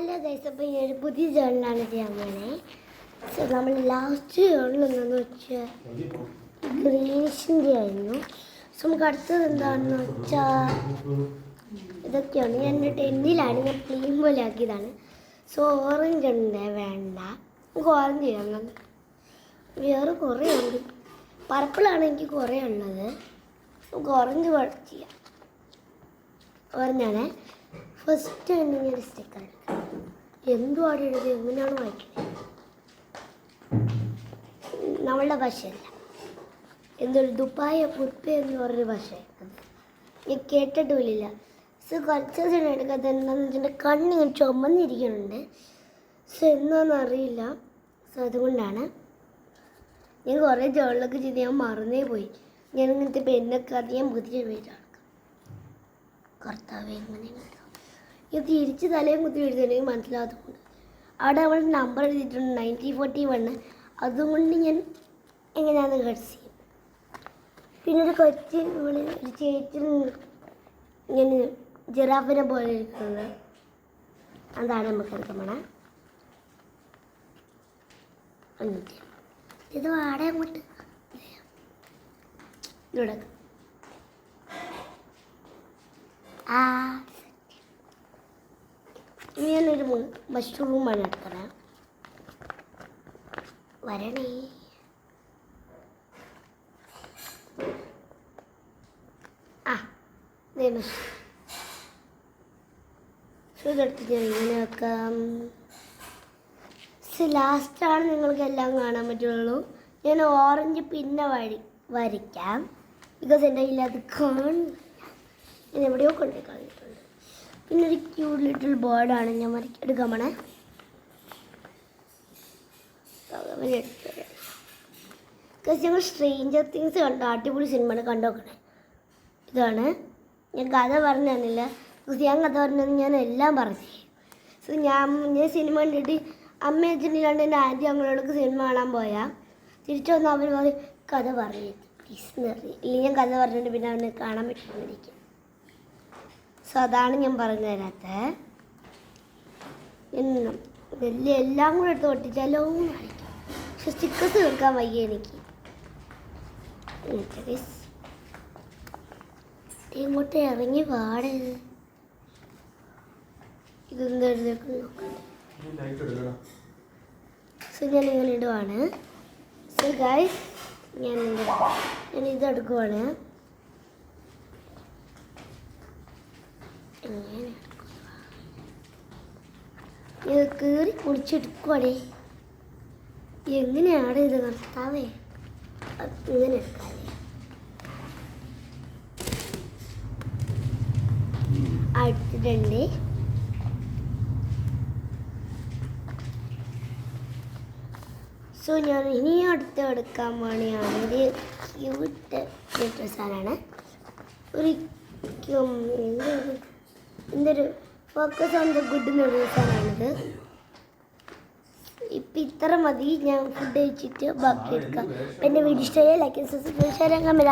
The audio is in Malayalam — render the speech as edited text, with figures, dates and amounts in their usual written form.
ഹലോ ഗൈസ്, അപ്പോൾ ഈ ഒരു പുതിയ ജേണലാണ് ചെയ്യാൻ പോണേ. സോ നമ്മൾ ലാസ്റ്റ് ജേണലെന്താണെന്ന് വെച്ചാൽ ഗ്രീനിഷിൻ്റെ ആയിരുന്നു. സോ നമുക്ക് അടുത്തത് എന്താണെന്ന് വെച്ചാൽ ഇതൊക്കെയാണ്. ഞാൻ എൻ്റെ 10ലാണ് ഞാൻ ക്ലീൻ പോലെ ആക്കിയതാണ്. സോ ഓറഞ്ച് ഉണ്ട്, വേണ്ട, നമുക്ക് ഓറഞ്ച് ചെയ്യണം. വേറെ കുറേ ഉണ്ട്. പർപ്പിളാണ് എനിക്ക് കുറേ ഉള്ളത്. നമുക്ക് ഓറഞ്ച് ചെയ്യാം. ഓറഞ്ചാണ് ഫസ്റ്റ് തന്നെ. ഞാൻ സ്റ്റിക്കർ എന്തുവാണ് എഴുതി, എങ്ങനെയാണ് വായിക്കുന്നത്? നമ്മളുടെ ഭാഷയല്ല, എന്തൊരു ദുബായ് കുർപ്പ എന്ന് പറഞ്ഞൊരു ഭാഷയാണ്. ഞാൻ കേട്ടിട്ടുമില്ല. സോ കുറച്ച് ദിവസം എടുക്കാത്ത എന്താണെന്ന് വെച്ചിട്ടുണ്ടെങ്കിൽ കണ്ണിങ്ങനെ ചുമന്നിരിക്കുന്നുണ്ട്. സോ എന്താണെന്ന് അറിയില്ല. സോ അതുകൊണ്ടാണ് ഞാൻ കുറേ ജോളിലൊക്കെ ചെയ്ത് ഞാൻ മറന്നേ പോയി. ഞാൻ ഇങ്ങനത്തെ പെന്നൊക്കെ അധികം പുതിയ പേരാണ്. കർത്താവ് എങ്ങനെ ഇത് തിരിച്ച് തലയും കുത്തി എഴുതിയിട്ടുണ്ടെങ്കിൽ മനസ്സിലാകാത്തതുകൊണ്ട് അവിടെ അവൾ നമ്പർ എഴുതിയിട്ടുണ്ട് 9041. അതുകൊണ്ട് ഞാൻ എങ്ങനെയാണെന്ന് കട്ട് ചെയ്യും. പിന്നെ ഒരു കൊച്ചു ഒരു ചേച്ചി ഞാൻ ജിറാഫിനെ പോലെ ഇരിക്കുന്നത്, അതാണ് നമുക്ക് എടുക്കാൻ വേണം. ഇത് വാടക അങ്ങോട്ട് ഇവിടെ ഞാനൊരു മഷ്റൂമാണ് എടുത്തത്. വരണേ. ഇതെടുത്ത് ഞാൻ ഇങ്ങനെ വെക്കാം. ലാസ്റ്റാണ് നിങ്ങൾക്ക് എല്ലാം കാണാൻ പറ്റുള്ളൂ. ഞാൻ ഓറഞ്ച് പിന്നെ വരയ്ക്കാം. ബിക്കോസ് എൻ്റെ കയ്യിൽ അത് കാണില്ല. ഞാൻ എവിടെയോ കൊണ്ടു കളഞ്ഞിട്ടുണ്ട്. പിന്നെ ഒരു ക്യൂട്ട് ലിറ്റിൽ ബേർഡാണ് ഞാൻ എടുക്കാൻ പോണേ. ഞങ്ങൾ സ്ട്രേഞ്ചർ തിങ്സ് കണ്ടോ, അടിപൊളി സിനിമയാണ്, കണ്ടോക്കണേ. ഇതാണ് ഞാൻ കഥ പറഞ്ഞു തന്നില്ല. ഞാൻ കഥ പറഞ്ഞത് ഞാൻ എല്ലാം പറഞ്ഞു. സോ ഞാൻ സിനിമ കണ്ടിട്ട് അമ്മ അച്ഛൻ്റെ കണ്ട് എൻ്റെ ആൻറ്റി ഞങ്ങളോടൊക്കെ സിനിമ കാണാൻ പോയാൽ തിരിച്ചു വന്ന് അവർ പറയും കഥ പറഞ്ഞു പ്ലീസ് എന്നറിയും. ഇല്ലെങ്കിൽ ഞാൻ കഥ പറഞ്ഞിട്ട് പിന്നെ അവന് കാണാൻ പറ്റുന്നിരിക്കും. സോ അതാണ് ഞാൻ പറഞ്ഞു തരാത്തത്. വലിയ എല്ലാം കൂടെ എടുത്ത് ഒട്ടിച്ചാലോ വായിക്കാം. പക്ഷെ സ്റ്റിക്കേഴ്സ് തീർക്കാൻ വയ്യ എനിക്ക്. ഇങ്ങോട്ട് ഇറങ്ങി പാട്. ഇതെന്താ നോക്കട്ടെ. സോ ഞാൻ ഇങ്ങനെ ഇടുവാണ്. സോ ഗൈസ് ഞാൻ ഇതെടുക്കുവാണ്. ഇത് കീറി പൊളിച്ചെടുക്കുവാടേ. എങ്ങനെയാണ് ഇത് കർത്താവേ? ഇങ്ങനെ എടുക്കാതെ അടുത്തിട്ടുണ്ട്. സോ ഞാൻ ഇനി അടുത്ത് എടുക്കാൻ വേണ്ടിയാണ്. ഇത് ക്യൂട്ട് ഡ്രസ്സാണ്. എന്തൊരു ഫോക്കസ് ഓൺ ദ ഗുഡ് എന്നൊരു ഡ്രസ്സാണിത്. ഇപ്പം ഇത്ര മതി. ഞാൻ ഫുഡ് കഴിച്ചിട്ട് ബാക്കി എടുക്കാം. എൻ്റെ വീഡിയോ ഇഷ്ടമായി ലൈക്ക് സബ്സ്ക്രൈബ് ചെയ്യാൻ കമന്റ്